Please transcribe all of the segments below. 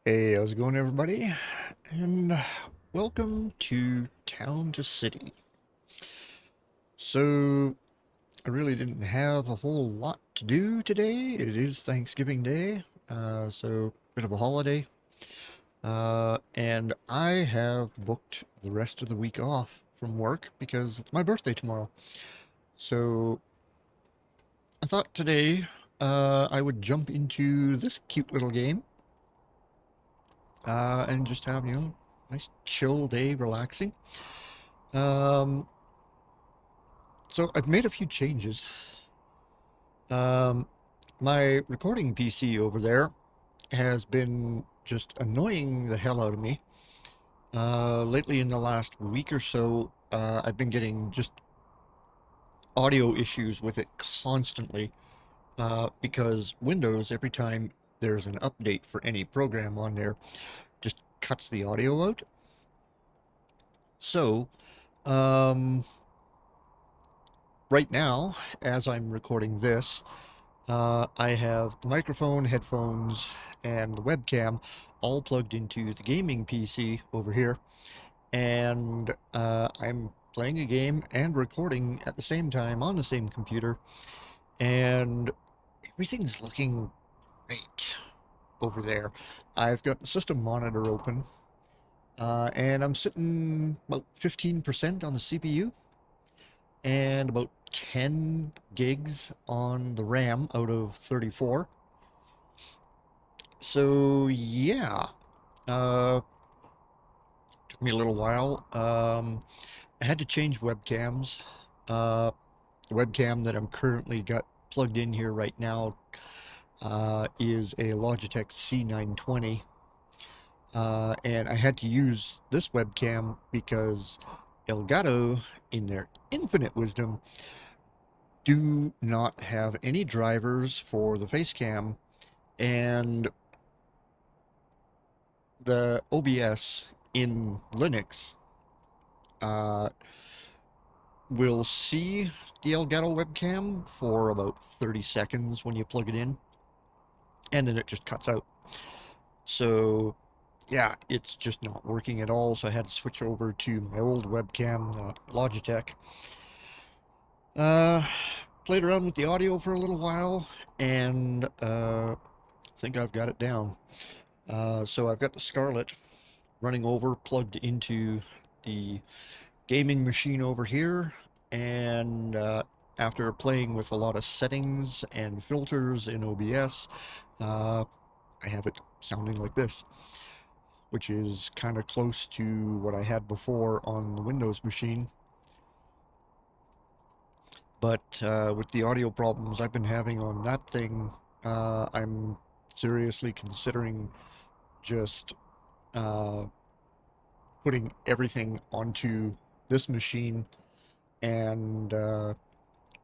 Hey, how's it going, everybody? And welcome to Town to City. So, I really didn't have a whole lot to do today. It is Thanksgiving Day, so bit of a holiday. And I have booked the rest of the week off from work because it's my birthday tomorrow. So, I thought today I would jump into this cute little game and just have, nice chill day, relaxing. Um, so I've made a few changes. Um, my recording PC over there has been just annoying the hell out of me. Lately, in the last week or so, I've been getting just audio issues with it constantly because Windows, every time there's an update for any program on there, just cuts the audio out. So, um, right now, as I'm recording this, I have the microphone, headphones, and the webcam all plugged into the gaming PC over here, and I'm playing a game and recording at the same time on the same computer, and everything's looking great over there. I've got the system monitor open, and I'm sitting about 15% on the CPU and about 10 gigs on the RAM out of 34. So yeah, uh, took me a little while. I had to change webcams. Uh, the webcam that I'm currently got plugged in here right now is a Logitech C920, and I had to use this webcam because Elgato, in their infinite wisdom, do not have any drivers for the face cam, and the OBS in Linux uh, will see the Elgato webcam for about 30 seconds when you plug it in, and then it just cuts out. So, yeah, it's just not working at all, so I had to switch over to my old webcam, Logitech. Uh, Played around with the audio for a little while, and think I've got it down. So I've got the Scarlett running over, plugged into the gaming machine over here, and after playing with a lot of settings and filters in OBS, I have it sounding like this, which is kind of close to what I had before on the Windows machine. But with the audio problems I've been having on that thing, I'm seriously considering just uh, putting everything onto this machine and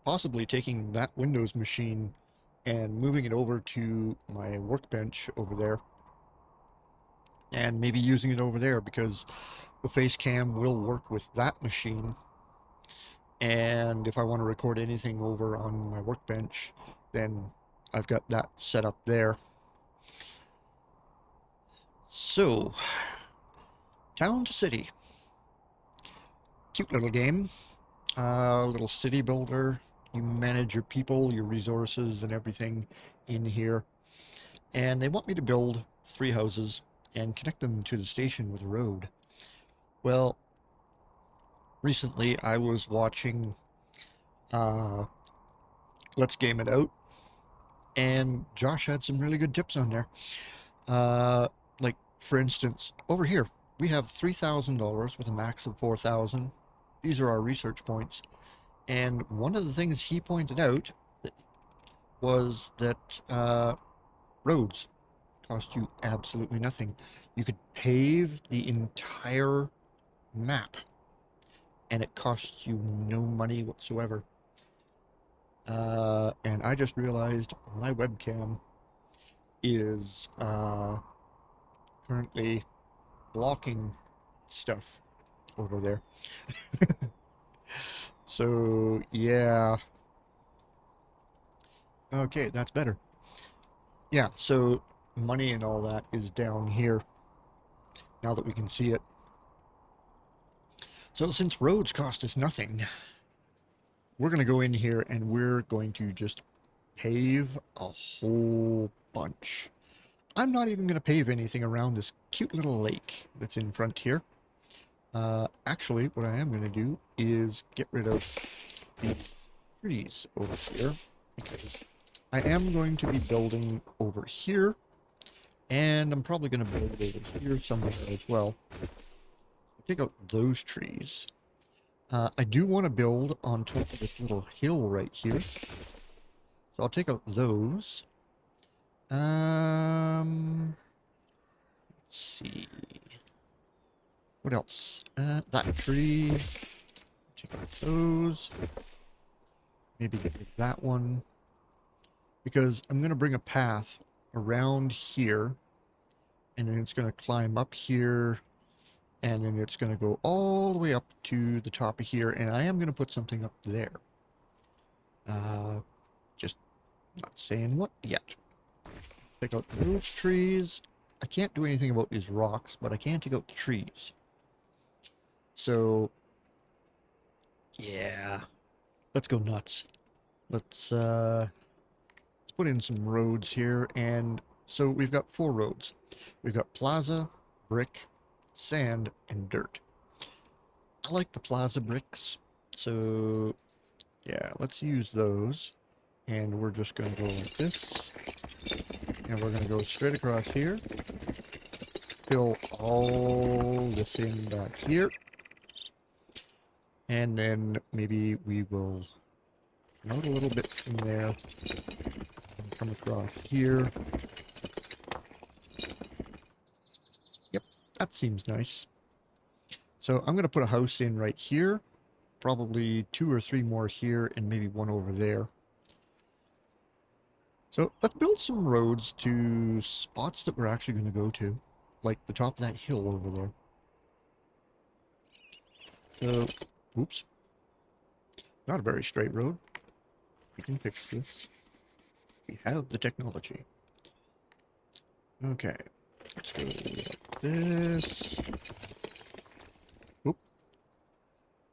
possibly taking that Windows machine and moving it over to my workbench over there and maybe using it over there because the face cam will work with that machine. And if I want to record anything over on my workbench, then I've got that set up there. So, Town to City. Cute little game. Little city builder. You manage your people, your resources, and everything in here. And they want me to build 3 houses and connect them to the station with a road. Well, recently I was watching uh, Let's Game It Out, and Josh had some really good tips on there. Like, for instance, over here, we have $3,000 with a max of 4,000. These are our research points. And one of the things he pointed out was that roads cost you absolutely nothing. You could pave the entire map, and it costs you no money whatsoever. And I just realized my webcam is currently blocking stuff over there. So, yeah. Okay, that's better. Yeah, so money and all that is down here, now that we can see it. So since roads cost us nothing, we're going to go in here and we're going to just pave a whole bunch. I'm not even going to pave anything around this cute little lake that's in front here. Actually, what I am going to do is get rid of the trees over here, because I am going to be building over here, and I'm probably going to build over here somewhere as well. Take out those trees. I do want to build on top of this little hill right here, so I'll take out those. Let's see. What else? That tree. Take out those. Maybe get rid of that one. Because I'm going to bring a path around here, and then it's going to climb up here, and then it's going to go all the way up to the top of here, and I am going to put something up there. Just not saying what yet. Take out those trees. I can't do anything about these rocks, but I can take out the trees. So, yeah, let's go nuts. Let's put in some roads here, and so we've got 4 roads. We've got plaza, brick, sand, and dirt. I like the plaza bricks, so yeah, let's use those. And we're just going to go like this, and we're going to go straight across here, fill all this in back here, and then maybe we will note a little bit from there, and come across here. Yep, that seems nice. So I'm going to put a house in right here, probably 2 or 3 more here, and maybe 1 over there. So let's build some roads to spots that we're actually going to go to, like the top of that hill over there. So, oops. Not a very straight road. We can fix this. We have the technology. Okay. Let's go like this. Oop.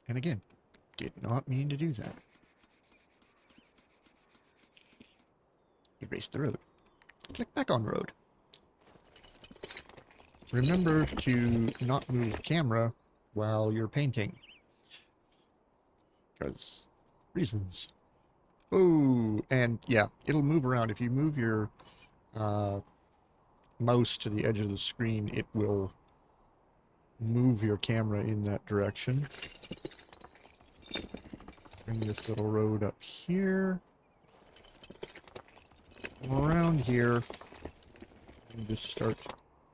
And again, did not mean to do that. Erase the road. Click back on road. Remember to not move the camera while you're painting, because reasons. Oh, and yeah, it'll move around. If you move your mouse to the edge of the screen, it will move your camera in that direction. Bring this little road up here. Around here, and just start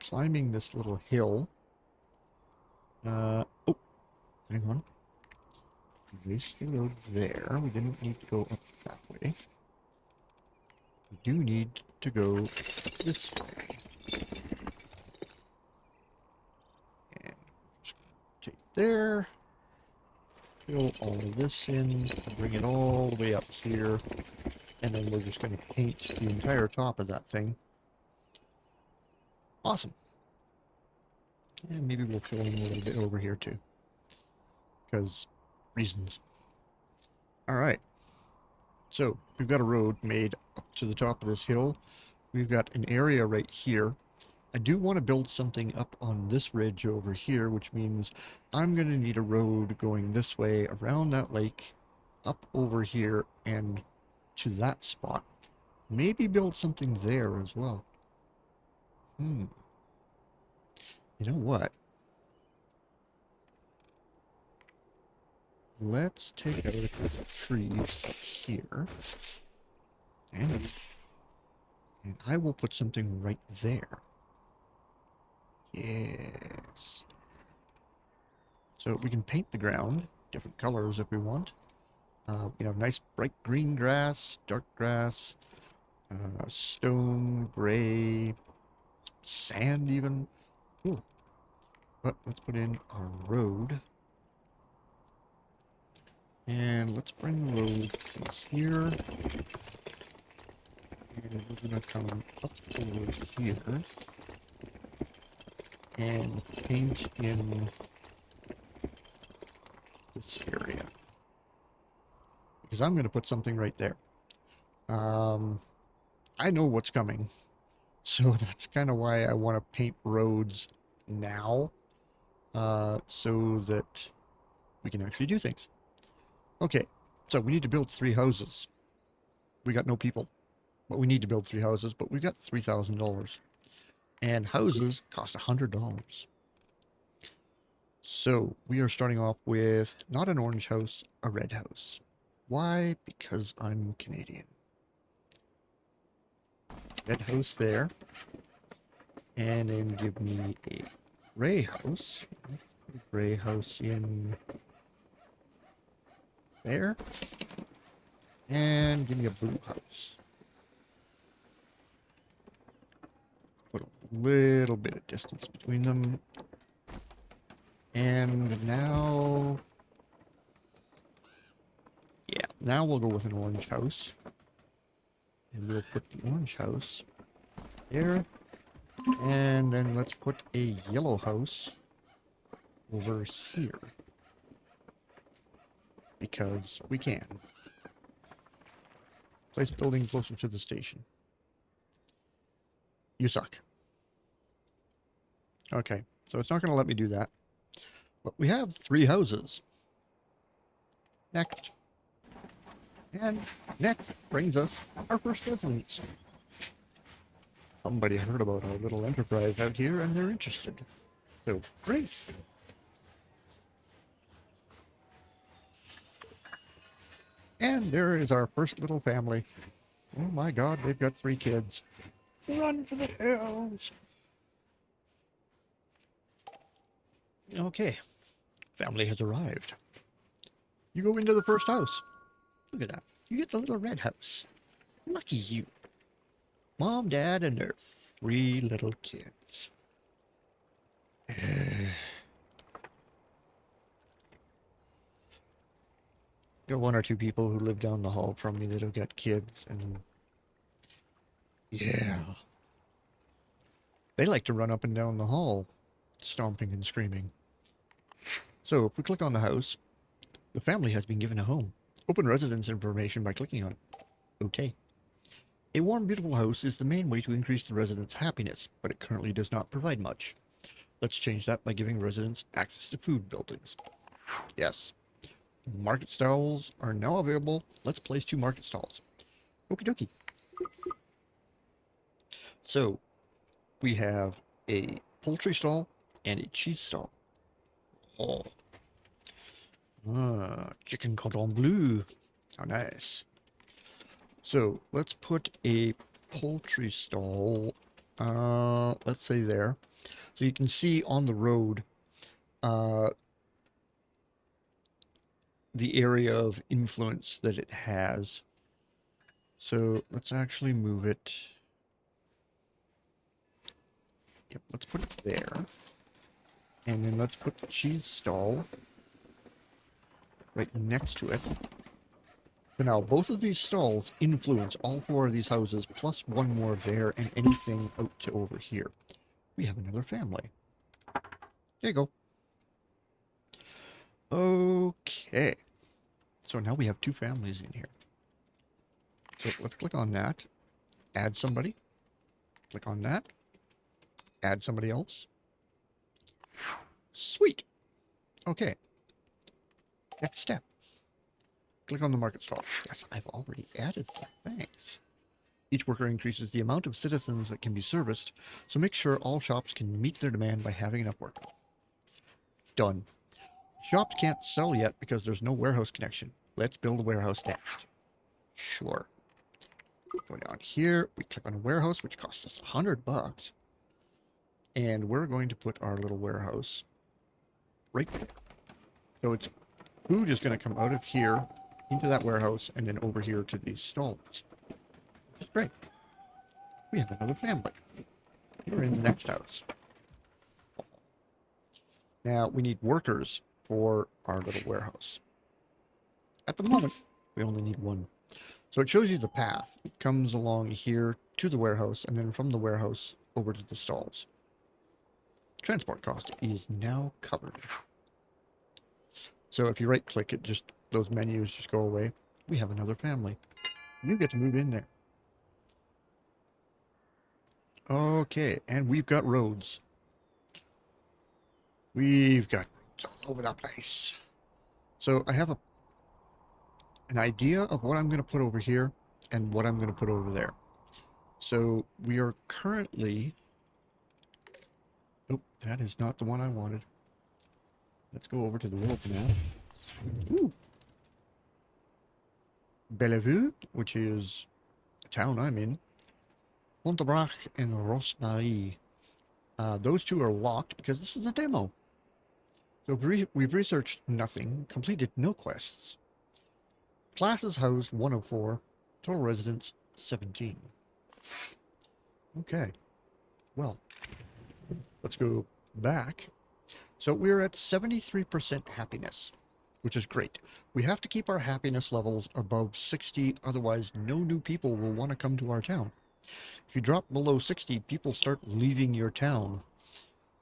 climbing this little hill. Oh, hang on. Erase the road there. We didn't need to go up that way. We do need to go this way. And just take there. Fill all of this in. Bring it all the way up here. And then we're just going to paint the entire top of that thing. Awesome. And maybe we'll fill in a little bit over here too, because reasons. Alright. So, we've got a road made up to the top of this hill. We've got an area right here. I do want to build something up on this ridge over here, which means I'm going to need a road going this way around that lake, up over here, and to that spot. Maybe build something there as well. You know what? Let's take out a couple of trees up here. And I will put something right there. Yes. So we can paint the ground different colors if we want. You know, nice bright green grass, dark grass, stone, gray, sand even. Ooh. But let's put in our road. And let's bring the road to here. And we're gonna come up over here and paint in this area. Because I'm gonna put something right there. I know what's coming. So that's kind of why I want to paint roads now. So that we can actually do things. Okay, so we need to build 3 houses. We got no people, but we need to build 3 houses, but we got $3,000. And houses cost $100. So we are starting off with not an orange house, a red house. Why? Because I'm Canadian. Red house there. And then give me a gray house. Gray house in there. And give me a blue house. Put a little bit of distance between them. And now... yeah, now we'll go with an orange house. And we'll put the orange house there. And then let's put a yellow house over here. Because we can. Place building closer to the station. You suck. Okay, so it's not going to let me do that. But we have 3 houses. Next. And next brings us our first residents. Somebody heard about our little enterprise out here and they're interested. So, great. And there is our first little family. Oh my god, they've got 3 kids. Run for the hills! Okay, family has arrived. You go into the first house. Look at that. You get the little red house. Lucky you. Mom, Dad, and their 3 little kids. Got 1 or 2 people who live down the hall from me that have got kids, and yeah. They like to run up and down the hall, stomping and screaming. So, if we click on the house, the family has been given a home. Open residence information by clicking on it. Okay. A warm, beautiful house is the main way to increase the residents' happiness, but it currently does not provide much. Let's change that by giving residents access to food buildings. Yes. Market stalls are now available. Let's place 2 market stalls. Okie dokie. So, we have a poultry stall and a cheese stall. Oh. Chicken cordon bleu. How nice. So, let's put a poultry stall, let's say there. So you can see on the road, the area of influence that it has. So let's actually move it. Yep, let's put it there. And then let's put the cheese stall right next to it. So now both of these stalls influence all 4 of these houses, plus 1 more there and anything out to over here. We have another family. There you go. Okay. So now we have 2 families in here. So let's click on that. Add somebody. Click on that. Add somebody else. Sweet. Okay. Next step. Click on the market stall. Yes, I've already added that. Thanks. Each worker increases the amount of citizens that can be serviced, so make sure all shops can meet their demand by having enough workers. Done. Shops can't sell yet because there's no warehouse connection. Let's build a warehouse next. Sure. Go down here. We click on warehouse, which costs us $100. And we're going to put our little warehouse right there. So it's food is going to come out of here into that warehouse and then over here to these stalls. Which is great. We have another family. We're in the next house. Now we need workers for our little warehouse. At the moment, we only need 1. So it shows you the path. It comes along here to the warehouse, and then from the warehouse over to the stalls. Transport cost is now covered. So if you right click it, just those menus just go away. We have another family. You get to move in there. Okay, and we've got roads. We've got roads all over the place. So I have an idea of what I'm going to put over here and what I'm going to put over there. So we are currently... Oh, that is not the one I wanted. Let's go over to the wolf now. Ooh. Bellevue, which is the town I'm in. Montebrac and Rosemarie. Those two are locked because this is a demo. So we've researched nothing, completed no quests. Classes house 104, total residents 17. Okay, well, let's go back. So we're at 73% happiness, which is great. We have to keep our happiness levels above 60, otherwise no new people will want to come to our town. If you drop below 60, people start leaving your town.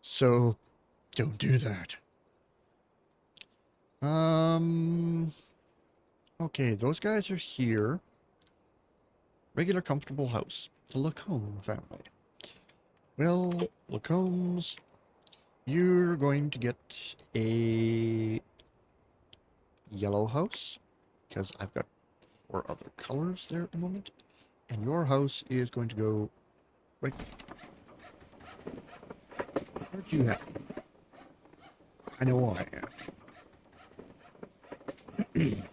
So don't do that. Okay, those guys are here. Regular comfortable house. The Lacombe family. Well, Lacombes, you're going to get a yellow house, because I've got 4 other colors there at the moment. And your house is going to go right... Where'd you have? I know I am.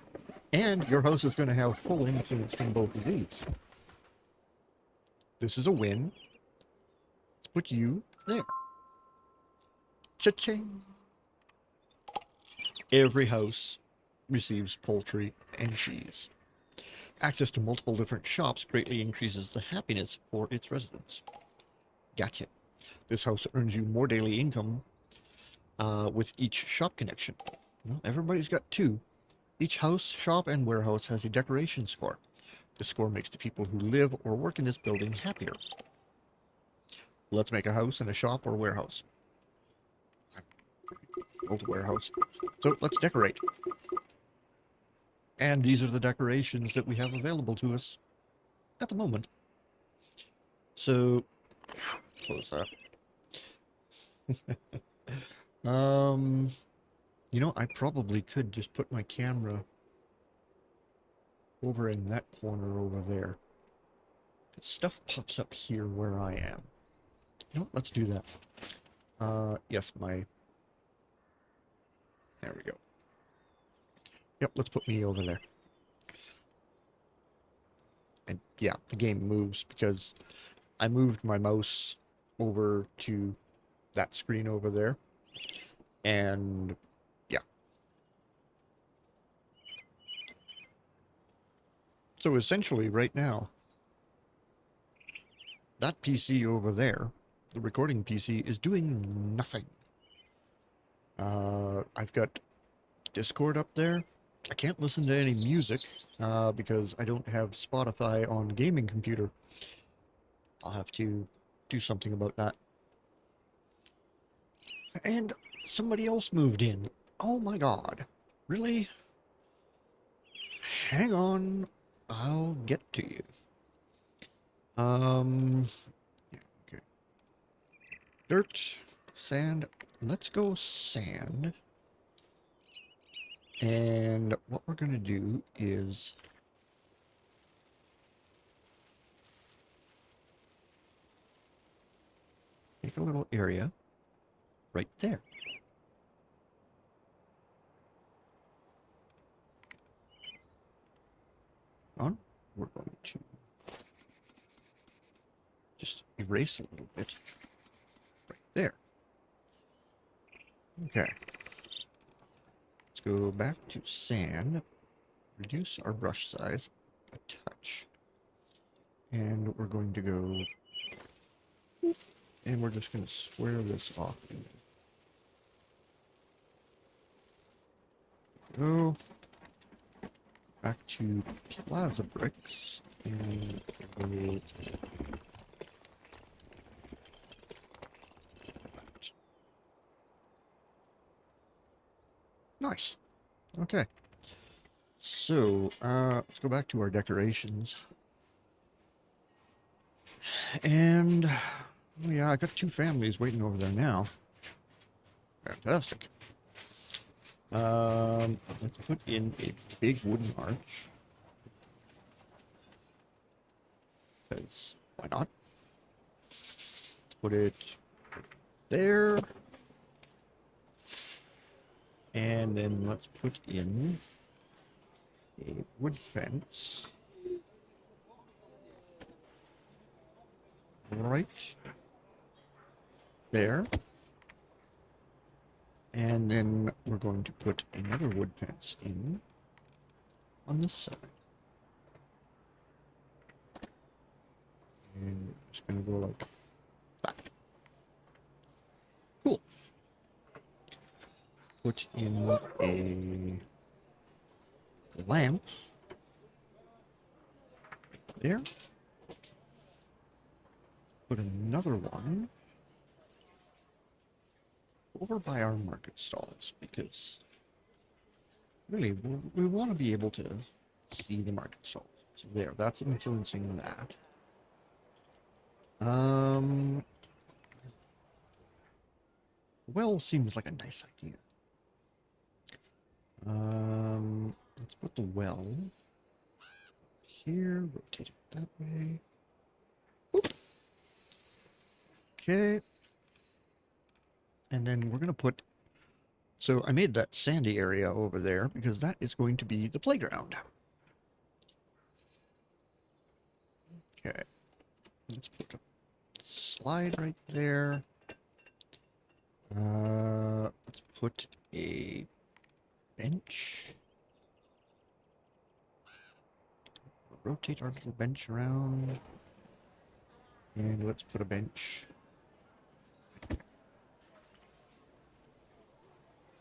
And your house is going to have full influence from both of these. This is a win. Let's put you there. Cha-ching! Every house receives poultry and cheese. Access to multiple different shops greatly increases the happiness for its residents. Gotcha. This house earns you more daily income with each shop connection. Well, everybody's got 2. Each house, shop, and warehouse has a decoration score. This score makes the people who live or work in this building happier. Let's make a house and a shop or warehouse. Built a warehouse. So let's decorate. And these are the decorations that we have available to us at the moment. So, close that. You know, I probably could just put my camera over in that corner over there. Stuff pops up here where I am. You know what? Let's do that. Yes, there we go. Yep, let's put me over there. And yeah, the game moves because I moved my mouse over to that screen over there. And yeah. So essentially right now, that PC over there, the recording PC, is doing nothing. I've got Discord up there. I can't listen to any music because I don't have Spotify on gaming computer. I'll have to do something about that. And somebody else moved in. Oh my god. Really? Hang on. I'll get to you. Yeah, okay. Dirt, sand. Let's go sand. And what we're going to do is make a little area right there. On, we're going to just erase a little bit right there. Okay. Let's go back to sand, reduce our brush size a touch, and we're going to go, and we're just going to square this off. Go. back to Plaza Bricks and go nice. Okay. So, let's go back to our decorations. And, oh yeah, I got two families waiting over there now. Fantastic. Let's put in a big wooden arch. Because, why not? Put it there. And then let's put in a wood fence. Right there. And then we're going to put another wood fence in on this side. And it's going to go like that. Cool. Put in a lamp there. Put another one over by our market stalls, because really we want to be able to see the market stalls. So there, that's influencing that. Well, seems like a nice idea. Let's put the well here, rotate it that way. Oop. Okay. And then we're going to put, so I made that sandy area over there because that is going to be the playground. Okay. Let's put a slide right there. Let's put a bench. Rotate our little bench around. And let's put a bench.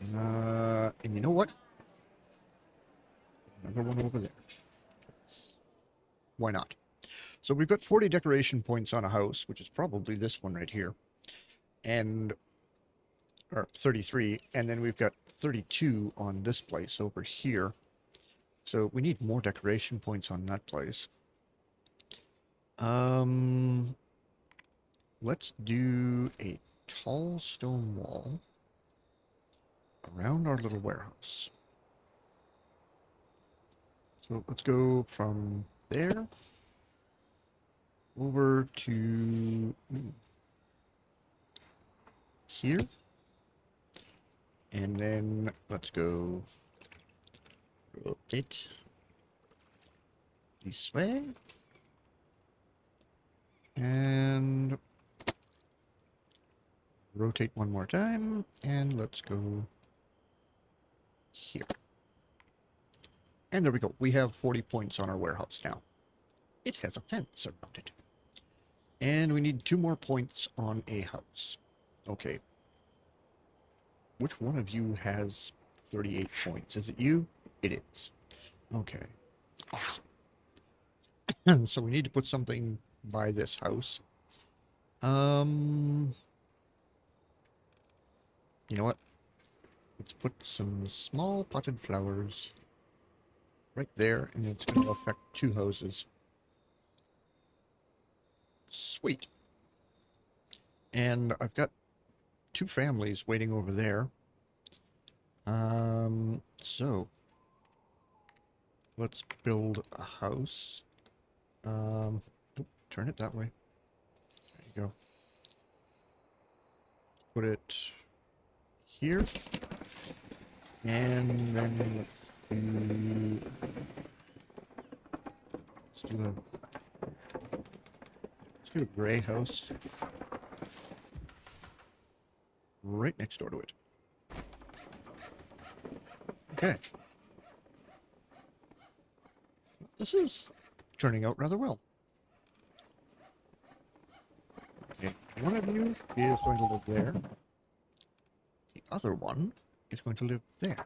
And you know what? Another one over there. Why not? So we've got 40 decoration points on a house, which is probably this one right here. And, or 33. And then we've got 32 on this place over here. So we need more decoration points on that place. Let's do a tall stone wall around our little warehouse. So let's go from there over to here. And then let's go rotate this way. And rotate one more time. And let's go here. And there we go. We have 40 points on our warehouse now. It has a fence around it. And we need 2 more points on a house. Okay. Which one of you has 38 points? Is it you? It is. Okay. Awesome. So we need to put something by this house. You know what? Let's put some small potted flowers right there, and it's going to affect 2 houses. Sweet. And I've got 2 families waiting over there. So let's build a house. Turn it that way. There you go. Put it here. And then let's do a gray house right next door to it. Okay. This is turning out rather well. Okay, one of you is going to live there. The other one is going to live there.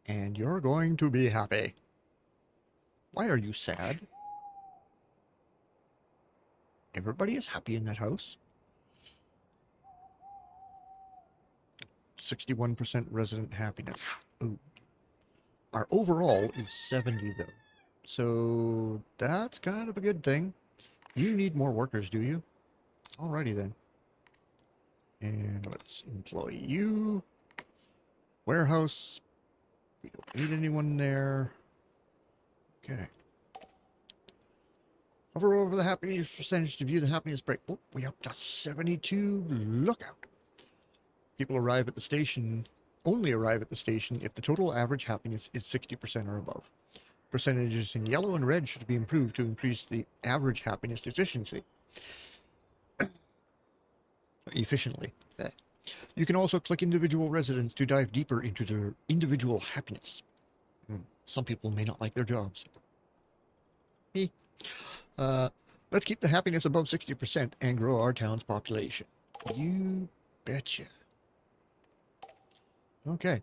And you're going to be happy. Why are you sad? Everybody is happy in that house. 61% resident happiness. Ooh. Our overall is 70 though. So that's kind of a good thing. You need more workers, do you? Alrighty then. And let's employ you. Warehouse. We don't need anyone there. Okay. Hover over the happiness percentage to view the happiness break. Oh, we up to 72. Look out. People arrive at the station, only arrive at the station if the total average happiness is 60% or above. Percentages in yellow and red should be improved to increase the average happiness efficiency. Efficiently. You can also click individual residents to dive deeper into their individual happiness. Some people may not like their jobs. Let's keep the happiness above 60% and grow our town's population. You betcha. Okay.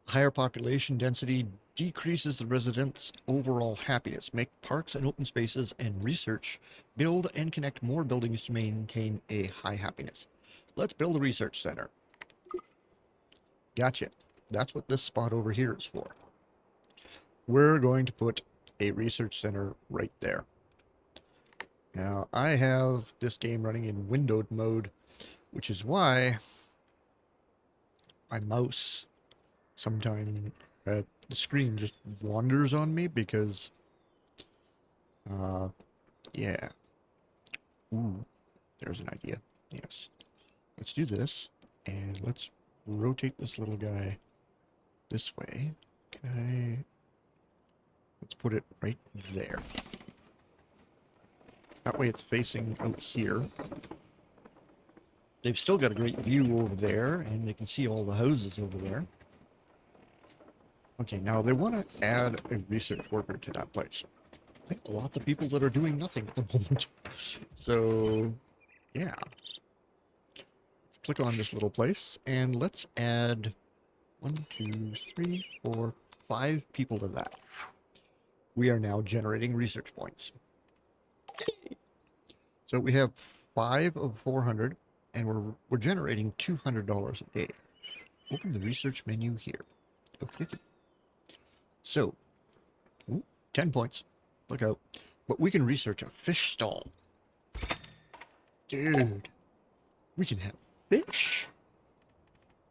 Higher population density decreases the residents' overall happiness. Make parks and open spaces and research. Build and connect more buildings to maintain a high happiness. Let's build a research center. Gotcha. That's what this spot over here is for. We're going to put a research center right there. Now, I have this game running in windowed mode, which is why my mouse sometimes the screen just wanders on me because, yeah. Ooh, there's an idea. Yes. Let's do this, and let's rotate this little guy this way. Can I... Let's put it right there. That way it's facing out here. They've still got a great view over there, and they can see all the houses over there. Okay, now they want to add a research worker to that place. I think a lot of people that are doing nothing at the moment. So, yeah. Click on this little place, and let's add 1, 2, 3, 4, 5 people to that. We are now generating research points. So we have 5 of 400, and we're generating $200 a day. Open the research menu here. Okay. So, 10 points. Look out. But we can research a fish stall. Dude. We can have fish.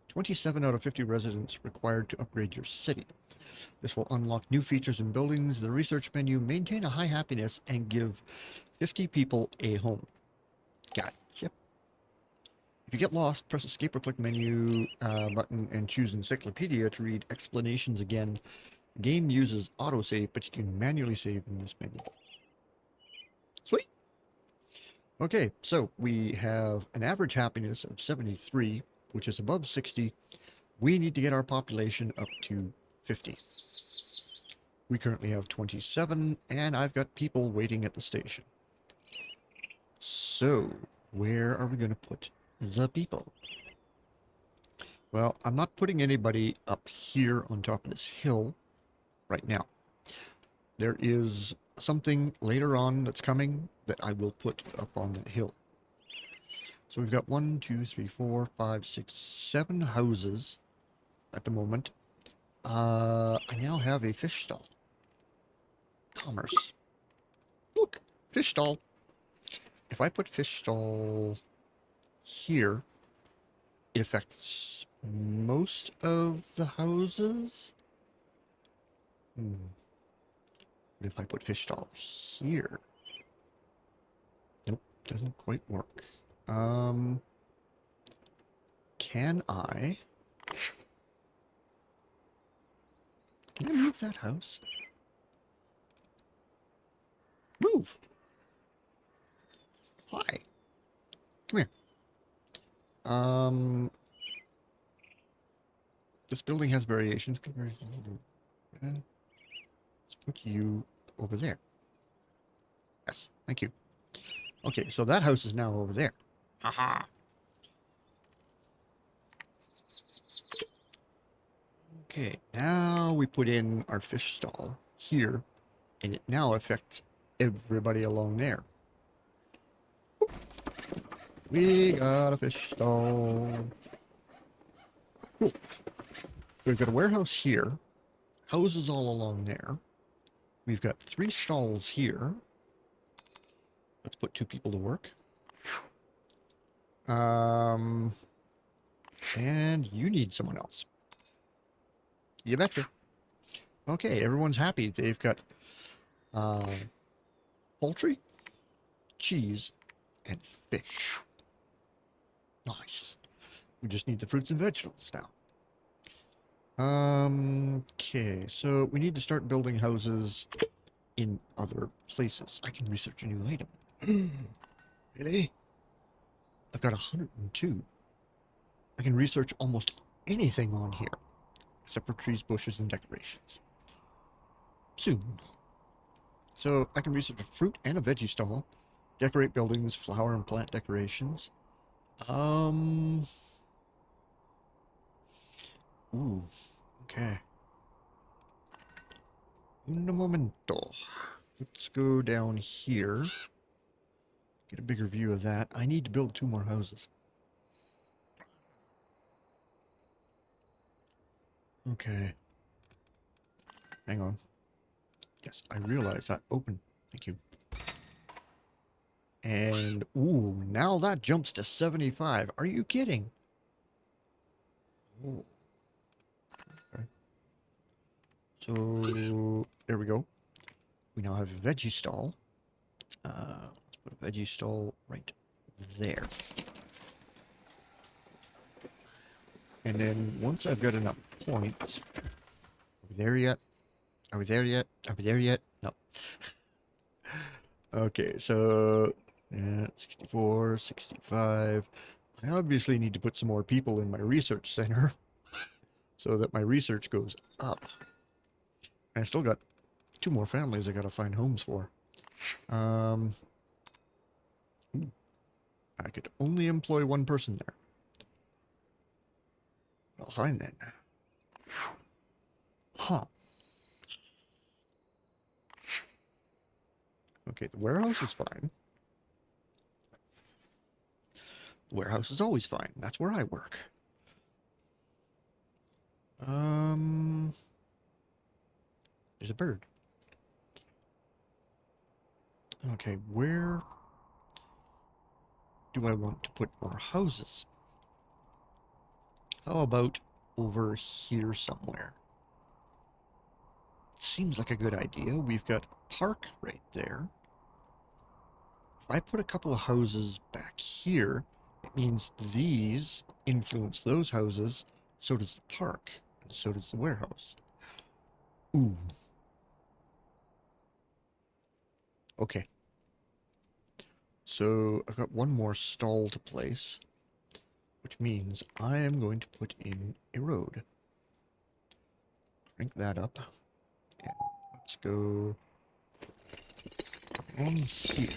27 out of 50 residents required to upgrade your city. This will unlock new features and buildings. The research menu, maintain a high happiness, and give 50 people a home. Got it. Yep. If you get lost, press escape or click menu button and choose encyclopedia to read explanations again. The game uses autosave, but you can manually save in this menu. Sweet. Okay, so we have an average happiness of 73, which is above 60. We need to get our population up to 50. We currently have 27, and I've got people waiting at the station. So, where are we going to put the people? Well, I'm not putting anybody up here on top of this hill right now. There is something later on that's coming that I will put up on that hill. So we've got 1, 2, 3, 4, 5, 6, 7 houses at the moment. I now have a fish stall. Commerce. Look, fish stall. If I put fish stall here, it affects most of the houses. But if I put fish stall here, nope, doesn't quite work. Can I move that house? Move! Hi. Come here. This building has variations. Let's put you over there. Yes, thank you. Okay, so that house is now over there. Haha. Okay, now we put in our fish stall here, And it now affects everybody along there. We got a fish stall. Cool. We've got a warehouse here. Houses all along there. We've got 3 stalls here. Let's put 2 people to work. And you need someone else. You betcha. Okay, everyone's happy. They've got poultry, cheese, and fish. Nice. We just need the fruits and vegetables now. Okay, so we need to start building houses in other places. I can research a new item. Really? I've got 102. I can research almost anything on here, except for trees, bushes, and decorations. Soon. So I can research a fruit and a veggie stall, decorate buildings, flower and plant decorations. Ooh, okay. Un momento. Let's go down here. Get a bigger view of that. I need to build 2 more houses. Okay. Hang on. Yes, I realize that. Open. Thank you. And, ooh, now that jumps to 75. Are you kidding? Oh. Okay. So, there we go. We now have a veggie stall. Let's put a veggie stall right there. And then once I've got enough points... Are we there yet? Are we there yet? Are we there yet? No. Okay, so... Yeah, 64, 65. I obviously need to put some more people in my research center so that my research goes up. I still got 2 more families I gotta find homes for. I could only employ 1 person there. Well, fine then. Huh. Okay, the warehouse is fine. The warehouse is always fine. That's where I work. There's a bird. Okay, where do I want to put more houses? How about over here somewhere? Seems like a good idea. We've got a park right there. If I put a couple of houses back here, it means these influence those houses, so does the park, and so does the warehouse. Ooh. Okay. So I've got 1 more stall to place, which means I am going to put in a road. Crank that up. And let's go on here.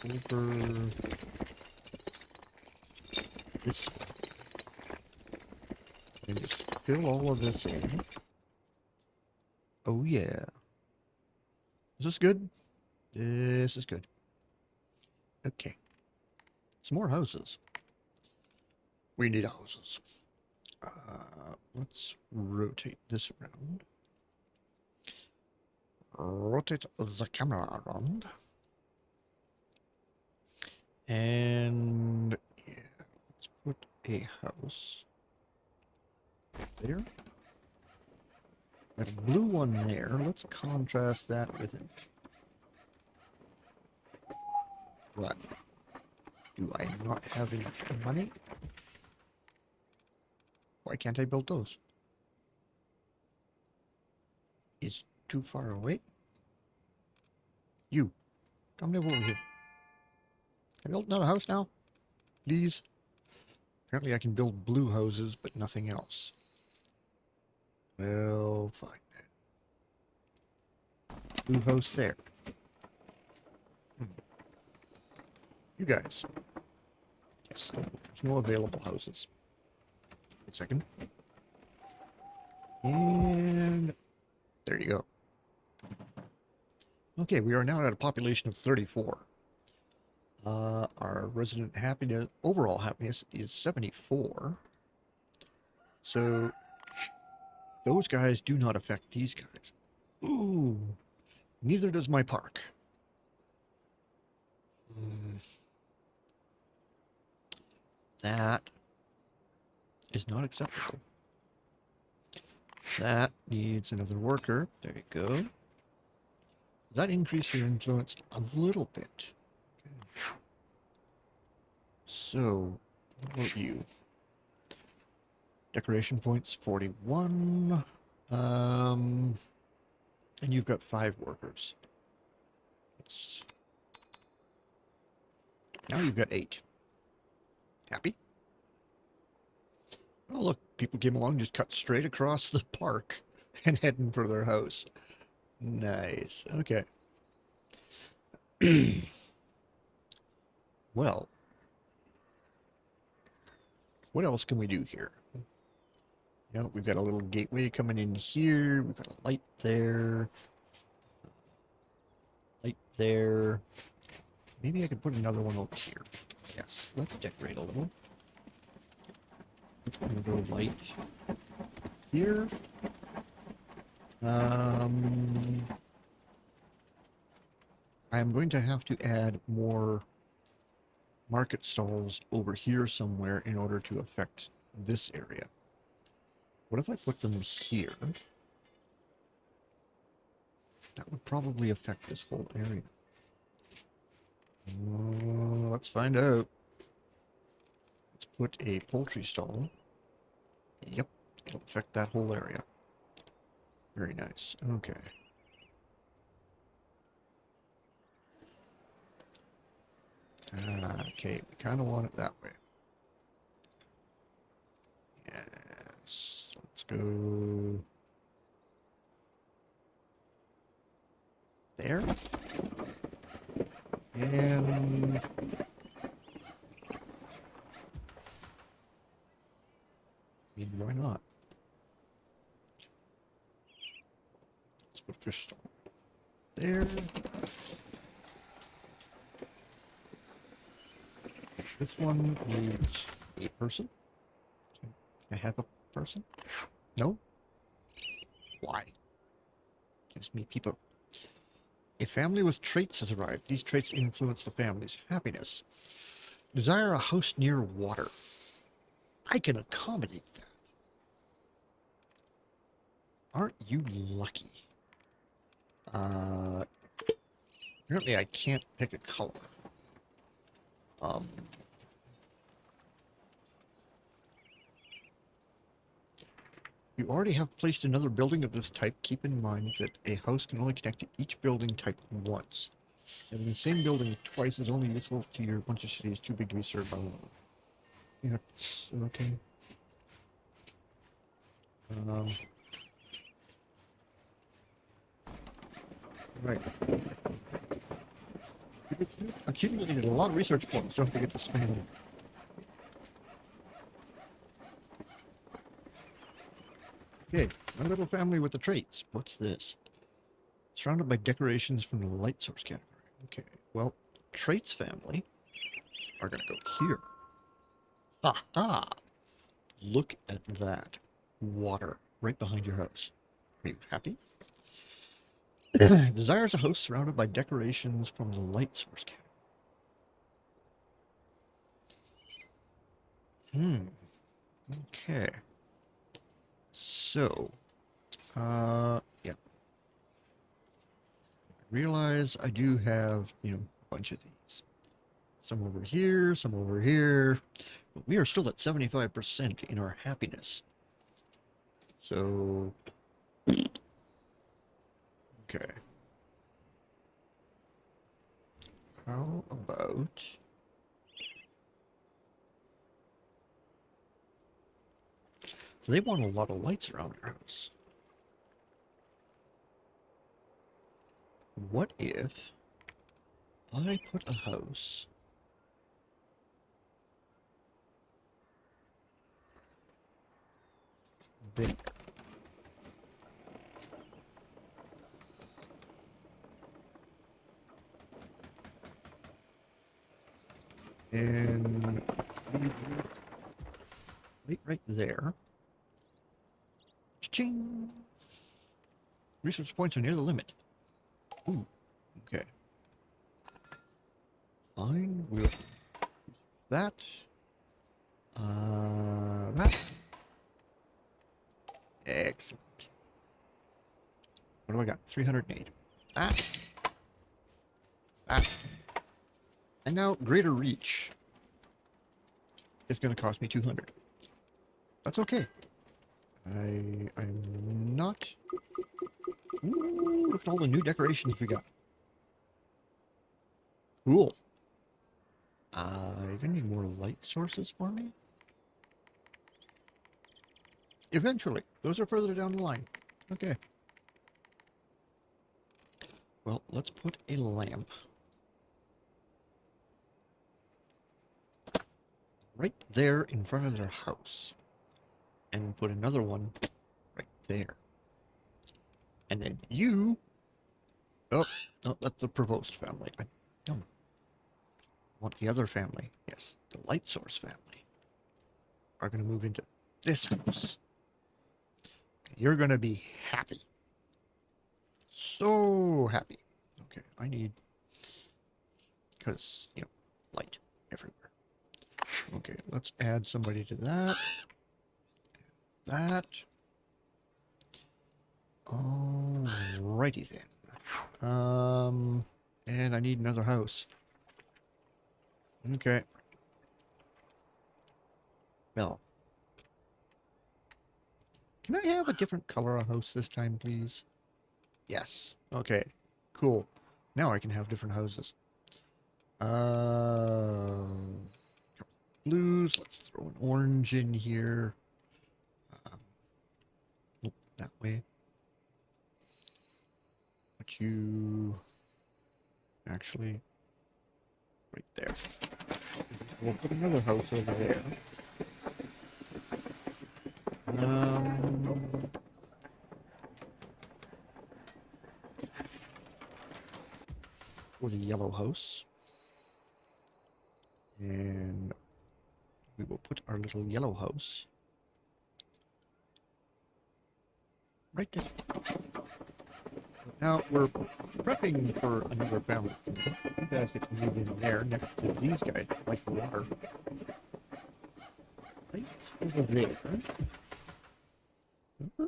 Over this way. And just fill all of this in. Oh yeah. Is this good? This is good. Okay. Some more houses. We need houses. Let's rotate this around. Rotate the camera around. And yeah, let's put a house there. Got a blue one there. Let's contrast that with it. What? Do I not have enough money? Why can't I build those? Is too far away? You, come over here. Can I build another house now? Please? Apparently I can build blue houses, but nothing else. Well, fine then. Blue house there. You guys. Yes, there's no available houses. Wait a second. And there you go. Okay, we are now at a population of 34. Our resident happiness, overall happiness, is 74. So those guys do not affect these guys. Ooh, neither does my park. That is not acceptable. That needs another worker. There you go. That increase your influence a little bit. Okay. So, what about you? Decoration points 41. And you've got 5 workers. Now you've got 8. Happy? Oh, look, people came along, just cut straight across the park and heading for their house. Nice. Okay. Well, what else can we do here? You know, we've got a little gateway coming in here. We've got a light there. Light there. Maybe I could put another one over here. Yes, let's decorate a little. Another light here. I'm going to have to add more market stalls over here somewhere in order to affect this area. What if I put them here? That would probably affect this whole area. Let's find out. Let's put a poultry stall. Yep, it'll affect that whole area. Very nice. Okay. Okay, we kind of want it that way. Yes, let's go there. And maybe why not? Let's put a fish stall there. This one needs a person. Can I have a person? No? Why? Gives me people. A family with traits has arrived. These traits influence the family's happiness. Desire a house near water. I can accommodate that. Aren't you lucky? Apparently I can't pick a color. You already have placed another building of this type. Keep in mind that a house can only connect to each building type once. And the same building twice is only useful to your bunch of cities too big to be served by one. Yeah, okay. Right. You've accumulated a lot of research points. Don't forget to spend them. Okay, my little family with the traits. What's this? Surrounded by decorations from the light source category. Okay, well, traits family are going to go here. Ha! Look at that. Water right behind your house. Are you happy? Desires a house surrounded by decorations from the light source category. Okay. So, yeah. I realize I do have, a bunch of these. Some over here, some over here. But we are still at 75% in our happiness. So, okay. How about... So they want a lot of lights around their house. What if I put a house there? And right there. Ching! Research points are near the limit. Ooh, okay. Fine, we'll that. That. Excellent. What do I got? 308. That. That. And now greater reach is going to cost me 200. That's okay. I'm not... Ooh, look at all the new decorations we got. Cool. You're gonna need more light sources for me? Eventually. Those are further down the line. Okay. Well, let's put a lamp right there in front of their house. And put another one right there. And then you... Oh, no, that's the Provost family. I don't want the other family. Yes, the light source family are going to move into this house. You're going to be happy. So happy. Okay, I need... Because, you know, light everywhere. Okay, let's add somebody to that. That. Alrighty then. And I need another house. Okay. Well. Can I have a different color of house this time, please? Yes. Okay. Cool. Now I can have different houses. Blues. Let's throw an orange in here. Nope, that way. Put you... Actually... Right there. We'll put another house over there. For the yellow house. And we will put our little yellow house right there. Now we're prepping for another family. You guys get to move in there next to these guys, like the water. Right over there.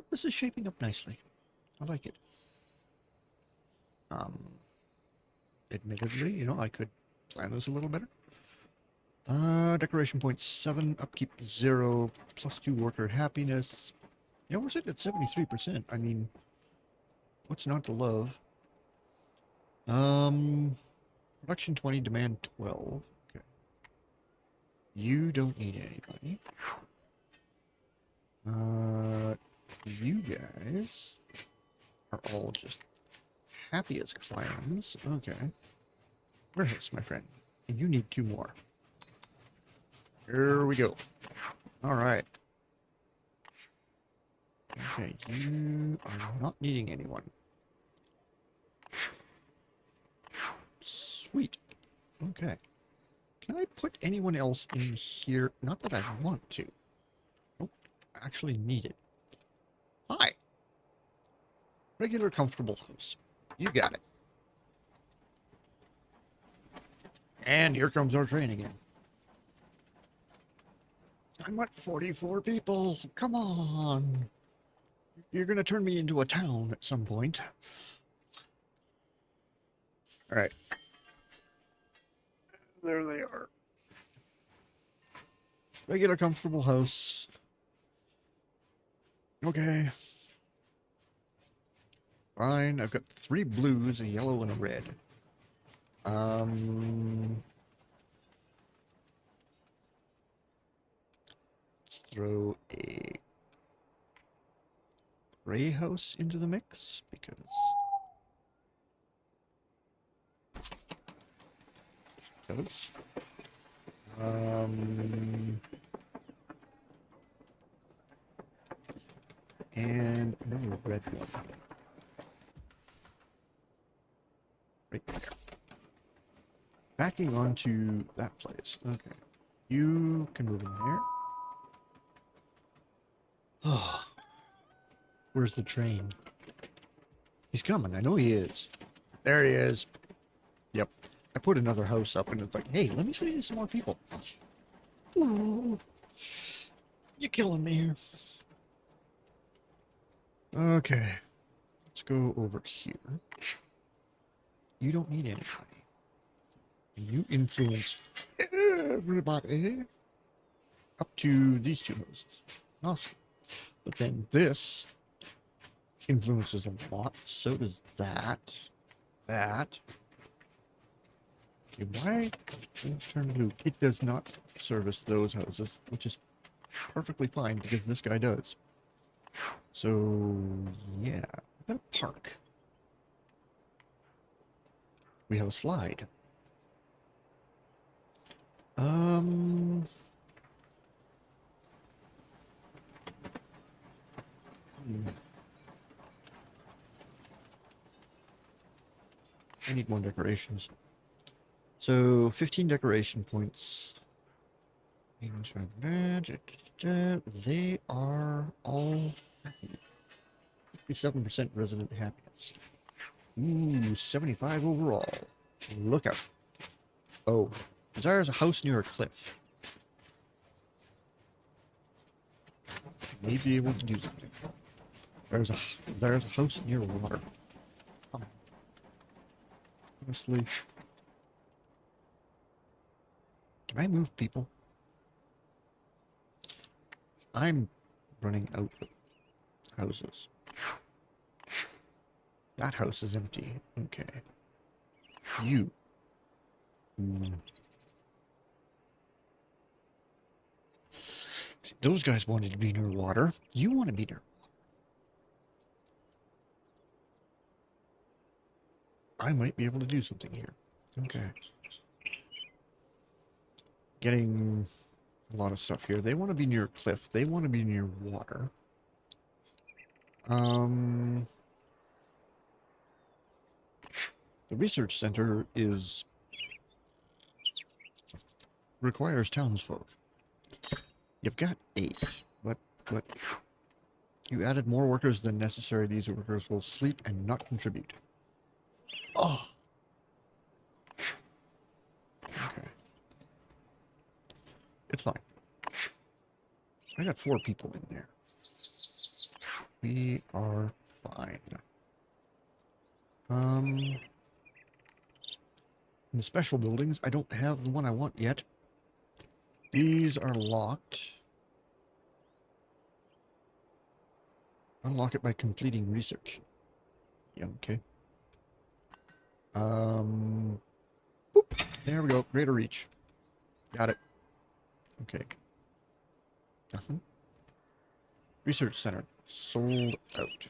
This is shaping up nicely. I like it. Admittedly, you know, I could plan this a little better. Decoration point 7, upkeep 0, +2 worker happiness. Yeah, we're sitting at 73%. I mean, what's not to love? Production 20, demand 12. Okay. You don't need anybody. You guys are all just happy as clams. Okay. Warehouse, my friend. And you need 2 more. Here we go. Alright. Okay, you are not needing anyone. Sweet. Okay. Can I put anyone else in here? Not that I want to. Nope. Actually need it. Hi. Regular comfortable house. You got it. And here comes our train again. I'm at 44 people. Come on. You're going to turn me into a town at some point. All right. There they are. Regular comfortable house. Okay. Fine. I've got 3 blues, a yellow, and a red. Let's throw a gray house into the mix because and another red one right there. backing onto that place. Okay. You can move in there. Oh, where's the train? He's coming. I know he is. There he is. Yep. I put another house up and it's like, hey, let me see some more people. Ooh, you're killing me here. Okay. Let's go over here. You don't need anybody. You influence everybody up to these two houses. Awesome. But then this influences a lot. So does that. That. Okay, why? Let's turn blue. It does not service those houses, which is perfectly fine because this guy does. So, yeah. We got a park. We have a slide. Hmm. I need more decorations. So, 15 decoration points. They are all happy. 57% resident happiness. Ooh, 75 overall. Look out. Oh, desires a house near a cliff. May be able to do something. There's a house near water. Oh, honestly, can I move people? I'm running out of houses. That house is empty. Okay. You. Hmm. Those guys wanted to be near water. You want to be near water. I might be able to do something here. Okay. Getting a lot of stuff here. They want to be near a cliff. They want to be near water. The research center requires townsfolk. You've got 8, but you added more workers than necessary. These workers will sleep and not contribute. Oh. Okay. It's fine. I got 4 people in there. We are fine. In the special buildings, I don't have the one I want yet. These are locked. Unlock it by completing research. Yeah, okay. Boop. There we go. Greater reach. Got it. Okay. Nothing. Research center. Sold out.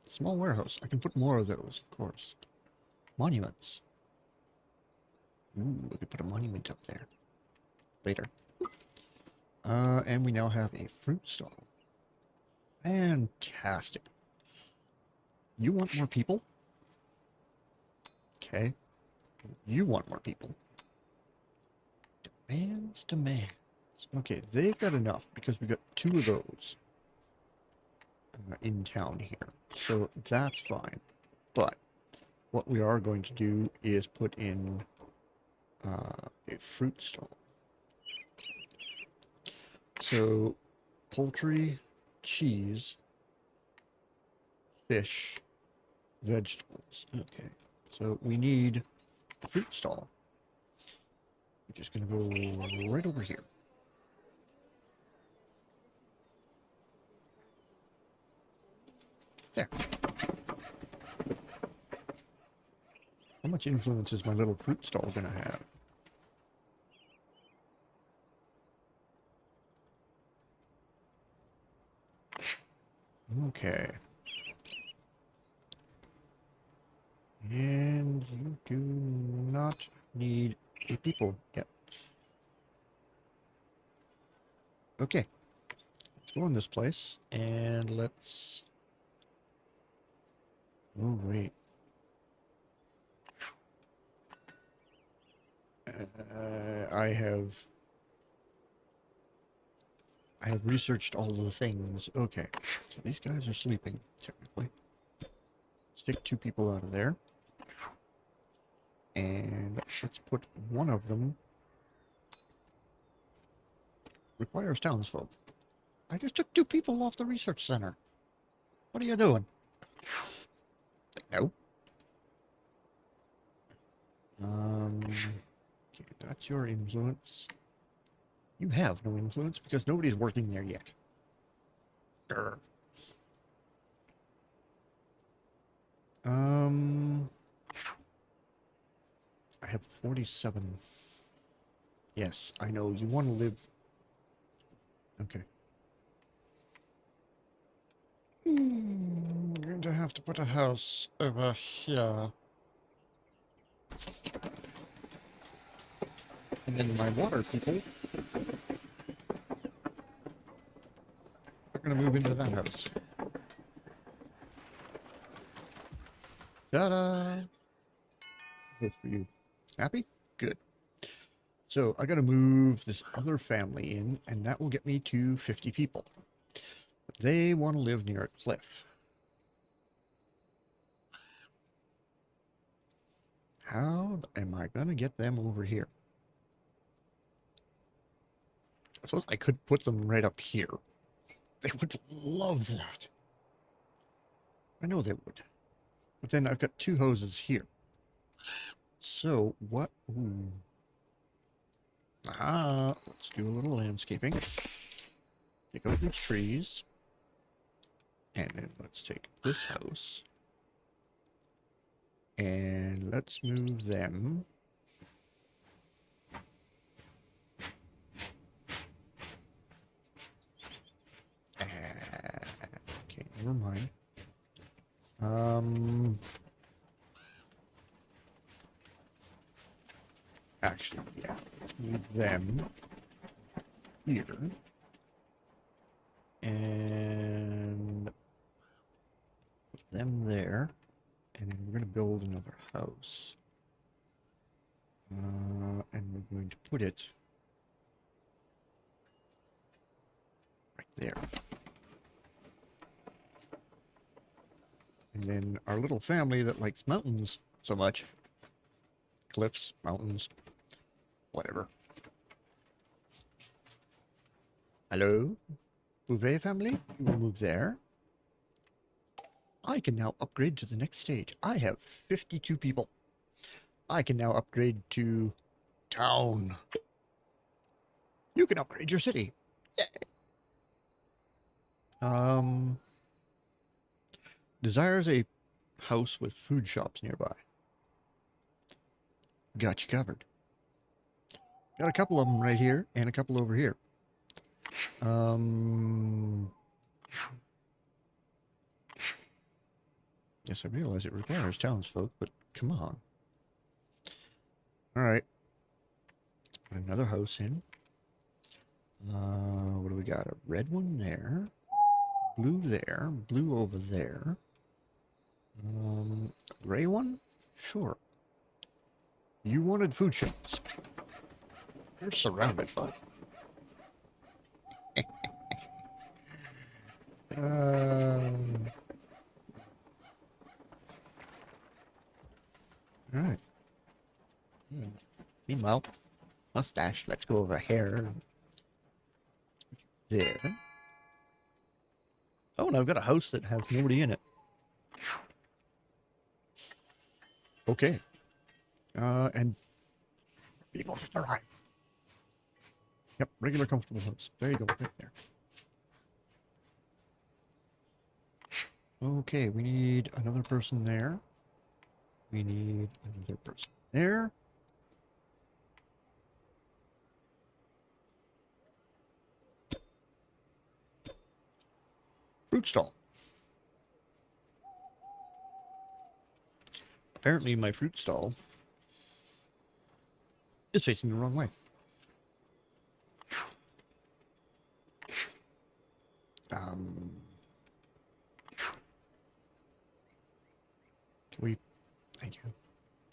Small warehouse. I can put more of those, of course. Monuments. Ooh, we could put a monument up there. Later. And we now have a fruit stall. Fantastic. You want more people? Okay. You want more people. Demands. Okay, they've got enough because we got 2 of those in town here. So that's fine. But what we are going to do is put in a fruit stall. So poultry, cheese, fish, vegetables. Okay. So we need a fruit stall. We're just going to go right over here. There. How much influence is my little fruit stall going to have? Okay. And you do not need a people yet. Okay. Let's go in this place and let's... Oh, wait. I have researched all of the things. Okay, so these guys are sleeping, technically. Let's take 2 people out of there. And let's put one of them. Requires townsfolk. I just took 2 people off the research center. What are you doing? No. Okay, that's your influence. You have no influence because nobody's working there yet. Grr. I have 47. Yes, I know. You want to live... Okay. I'm going to have to put a house over here. And then my water people are going to move into that house. Ta-da! Good for you. Happy? Good. So I got to move this other family in, and that will get me to 50 people. But they want to live near a cliff. How am I going to get them over here? I suppose I could put them right up here. They would love that. I know they would. But then I've got 2 houses here. So what? Ooh. Let's do a little landscaping. Take out these trees. And then let's take this house. And let's move them. Okay, never mind. Actually, yeah. Move them here. And put them there. And then we're going to build another house. And we're going to put it right there. And then our little family that likes mountains so much, cliffs, mountains, whatever. Hello? Bouvet family? You will move there. I can now upgrade to the next stage. I have 52 people. I can now upgrade to town. You can upgrade your city. Yay. Desires a house with food shops nearby. Got you covered. Got a couple of them right here and a couple over here. Yes, I realize it requires townsfolk, but come on. Alright. Let's put another house in. What do we got? A red one there. Blue there. Blue over there. Gray one? Sure. You wanted food shops. You're surrounded by. Alright. Meanwhile, mustache, let's go over here. There. Oh, and I've got a house that has nobody in it. Okay. And people just arrive. Yep, regular comfortable house. There you go, right there. Okay, we need another person there. We need another person there. Fruit stall. Apparently my fruit stall is facing the wrong way. Can we, thank you,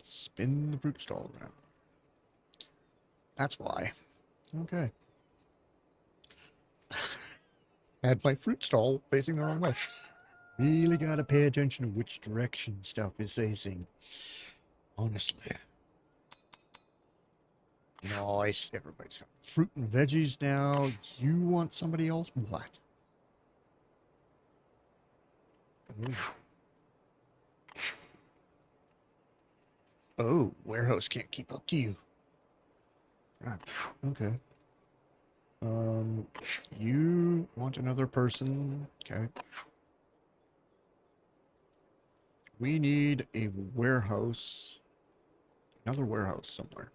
spin the fruit stall around? That's why. Okay. Had my fruit stall facing the wrong way. Really gotta pay attention to which direction stuff is facing. Honestly. Nice. Everybody's got fruit and veggies now. You want somebody else? What? Ooh. Oh, warehouse can't keep up to you. Right. Okay. You want another person? Okay. We need a warehouse. Another warehouse somewhere.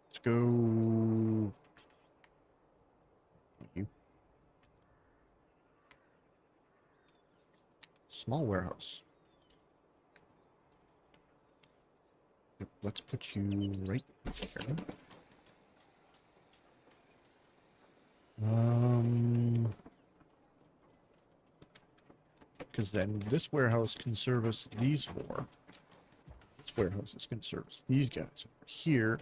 Let's go. You. Small warehouse. Yep, let's put you right there. Because then this warehouse can service these four. This warehouse is going to service these guys over here.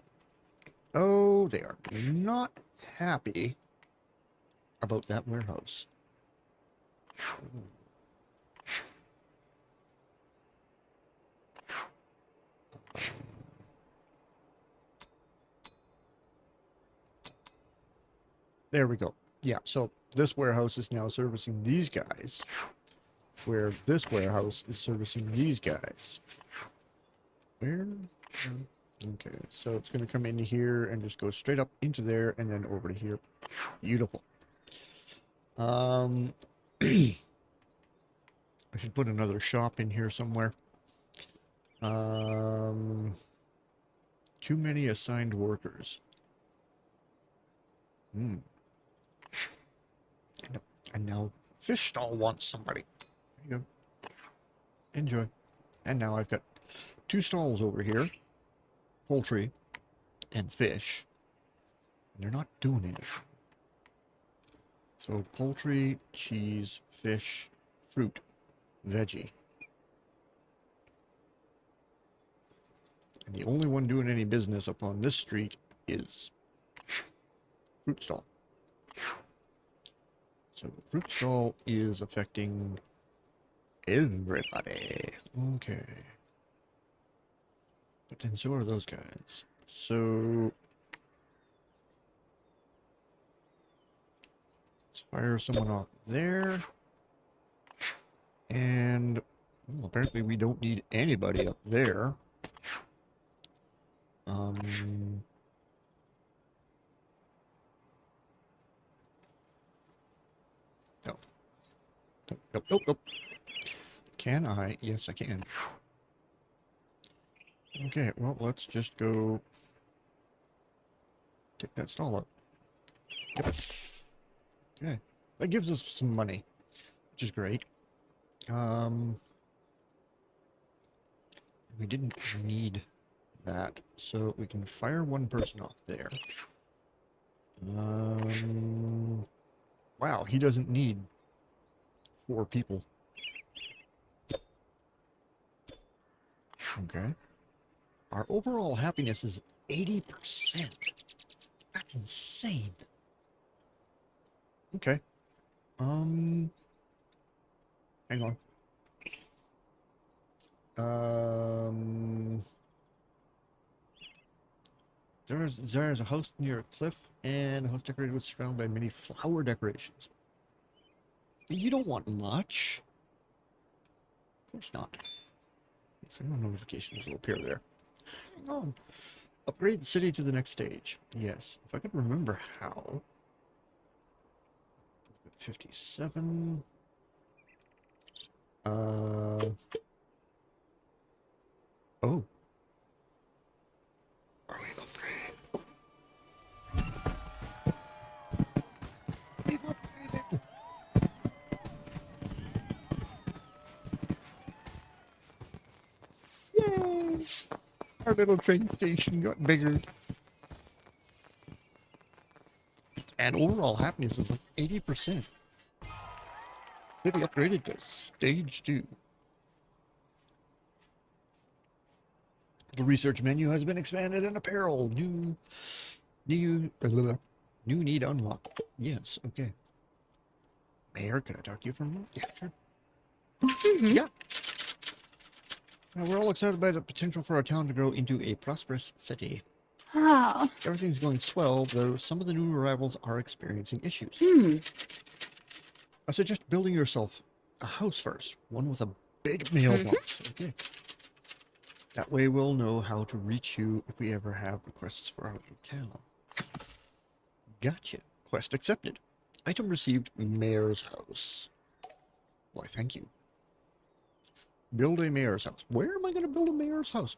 Oh, they are not happy about that warehouse. There we go. Yeah, so this warehouse is now servicing these guys, where this warehouse is servicing these guys. Where? Okay, so it's going to come in here and just go straight up into there and then over to here. Beautiful. I should put another shop in here somewhere. Too many assigned workers. And now fish stall wants somebody. There you go. Enjoy. And now I've got 2 stalls over here. Poultry and fish. And they're not doing anything. So poultry, cheese, fish, fruit, veggie. And the only one doing any business up on this street is fruit stall. So the fruit stall is affecting everybody. Okay. But then so are those guys. So let's fire someone off there. And well, apparently we don't need anybody up there. No. Nope. Can I? Yes, I can. Okay, well, let's just go take that stall up. Yep. Okay. That gives us some money, which is great. We didn't need that, so we can fire one person off there. Wow, he doesn't need 4 people. Okay. Our overall happiness is 80%. That's insane. Okay. Hang on. There's a house near a cliff, and a house decorated with surrounded by many flower decorations. You don't want much. Of course not. So no notifications will appear there. Hang on. Upgrade the city to the next stage. Yes. If I could remember how. 57. Oh. Are we upgraded? We've upgraded. Yay! Our little train station got bigger. And overall happiness is like 80%. City upgraded to stage 2. The research menu has been expanded and apparel. New need unlocked. Yes, okay. Mayor, can I talk to you for a moment? Yeah, sure. Yeah. We're all excited by the potential for our town to grow into a prosperous city. Oh. Everything's going swell, though some of the new arrivals are experiencing issues. I suggest building yourself a house first, one with a big mailbox. Okay. That way we'll know how to reach you if we ever have requests for our little town. Gotcha. Quest accepted. Item received, mayor's house. Why, thank you. Build a mayor's house. Where am I going to build a mayor's house?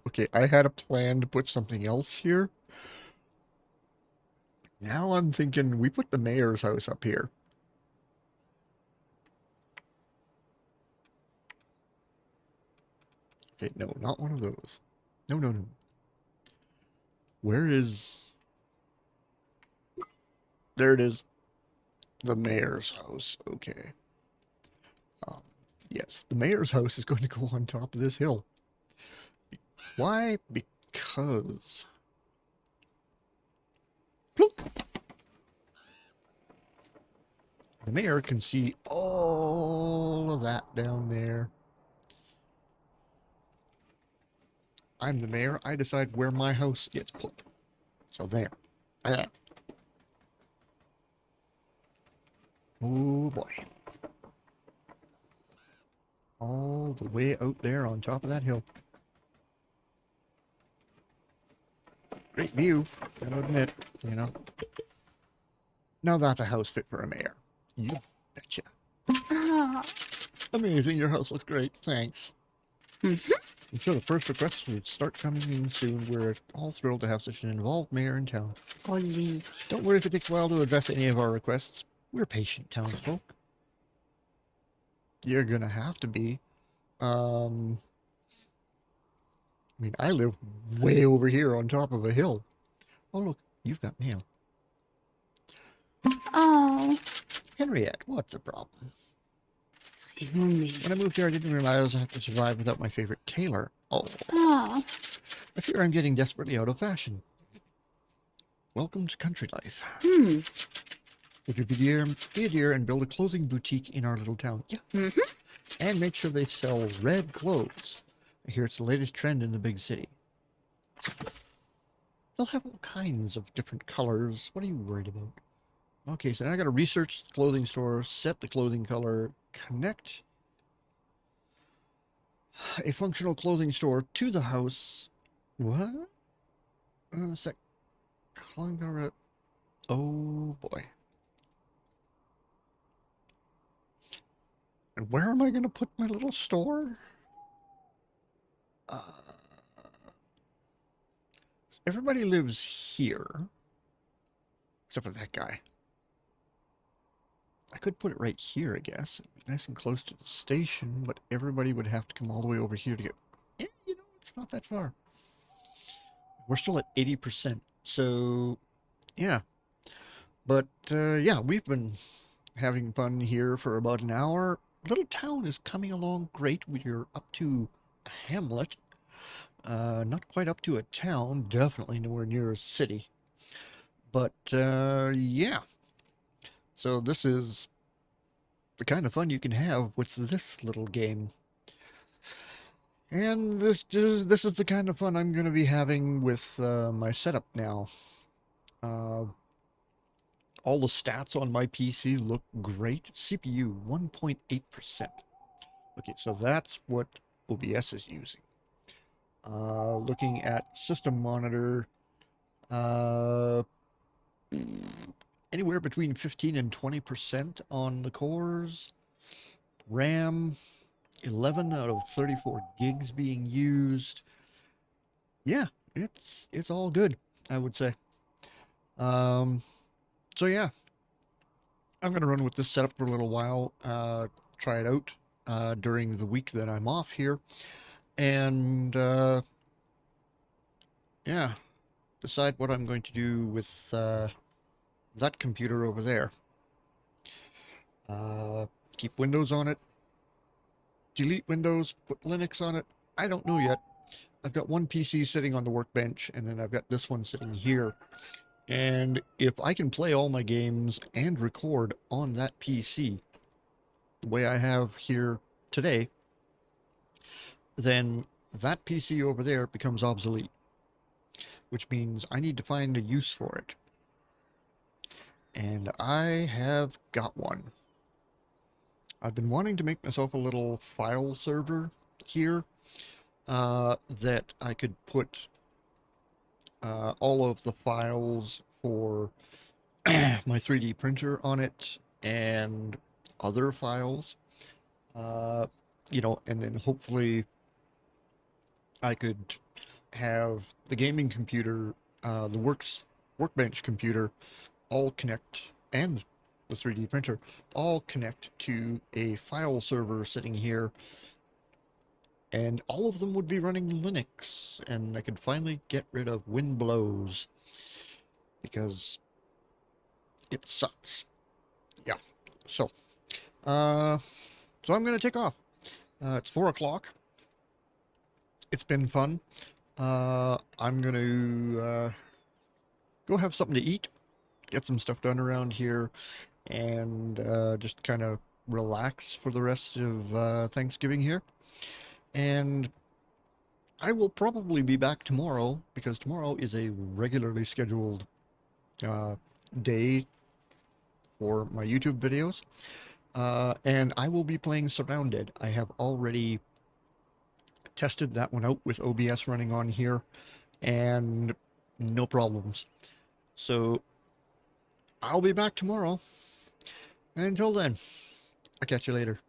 Okay, I had a plan to put something else here. Now I'm thinking we put the mayor's house up here. Okay, no, not one of those. No, no, no. Where is... There it is. The mayor's house. Okay. Yes, the mayor's house is going to go on top of this hill. Why? Because... the mayor can see all of that down there. I'm the mayor. I decide where my house gets put. So there. Oh boy. All the way out there on top of that hill. Great view, gotta admit, you know. Now that's a house fit for a mayor. You betcha. Amazing, your house looks great, thanks. I'm sure the first requests will start coming in soon. We're all thrilled to have such an involved mayor in town. Ollie. Don't worry if it takes a while to address any of our requests. We're patient townsfolk. You're gonna have to be. I mean, I live way over here on top of a hill. Oh, look, you've got mail. Oh. Henriette, what's the problem? Mommy. When I moved here, I didn't realize I have to survive without my favorite tailor. Oh. Oh. I fear I'm getting desperately out of fashion. Welcome to country life. Would you be a dear and build a clothing boutique in our little town? Yeah. And make sure they sell red clothes. I hear it's the latest trend in the big city. They'll have all kinds of different colors. What are you worried about? Okay, so now I gotta research the clothing store, set the clothing color, connect a functional clothing store to the house. What? Sec. Oh boy. And where am I gonna put my little store? Everybody lives here. Except for that guy. I could put it right here, I guess. It'd be nice and close to the station, but everybody would have to come all the way over here to get... Yeah, you know, it's not that far. We're still at 80%, so... yeah. But, yeah, we've been having fun here for about an hour. Little town is coming along great. We're up to a hamlet. Not quite up to a town. Definitely nowhere near a city. But, yeah. So this is the kind of fun you can have with this little game. And this is the kind of fun I'm going to be having with my setup now. All the stats on my PC look great. CPU 1.8%. Okay, so that's what OBS is using. Looking at system monitor, anywhere between 15 and 20% on the cores. RAM, 11 out of 34 gigs being used. Yeah, it's all good, I would say. So yeah, I'm gonna run with this setup for a little while, try it out during the week that I'm off here, and yeah, decide what I'm going to do with that computer over there. Keep Windows on it, delete Windows, put Linux on it. I don't know yet. I've got one PC sitting on the workbench, and then I've got this one sitting here. And if I can play all my games and record on that PC, the way I have here today, then that PC over there becomes obsolete, which means I need to find a use for it. And I have got one. I've been wanting to make myself a little file server here that I could put all of the files for my 3D printer on it and other files, you know, and then hopefully I could have the gaming computer, the workbench computer, all connect, and the 3D printer, all connect to a file server sitting here, and all of them would be running Linux, and I could finally get rid of Winblows, because it sucks. Yeah, so, so I'm gonna take off. It's 4 o'clock. It's been fun. I'm gonna go have something to eat, get some stuff done around here, and just kind of relax for the rest of Thanksgiving here. And I will probably be back tomorrow, because tomorrow is a regularly scheduled day for my YouTube videos. And I will be playing Surrounded. I have already tested that one out with OBS running on here, and no problems. So I'll be back tomorrow. And until then, I'll catch you later.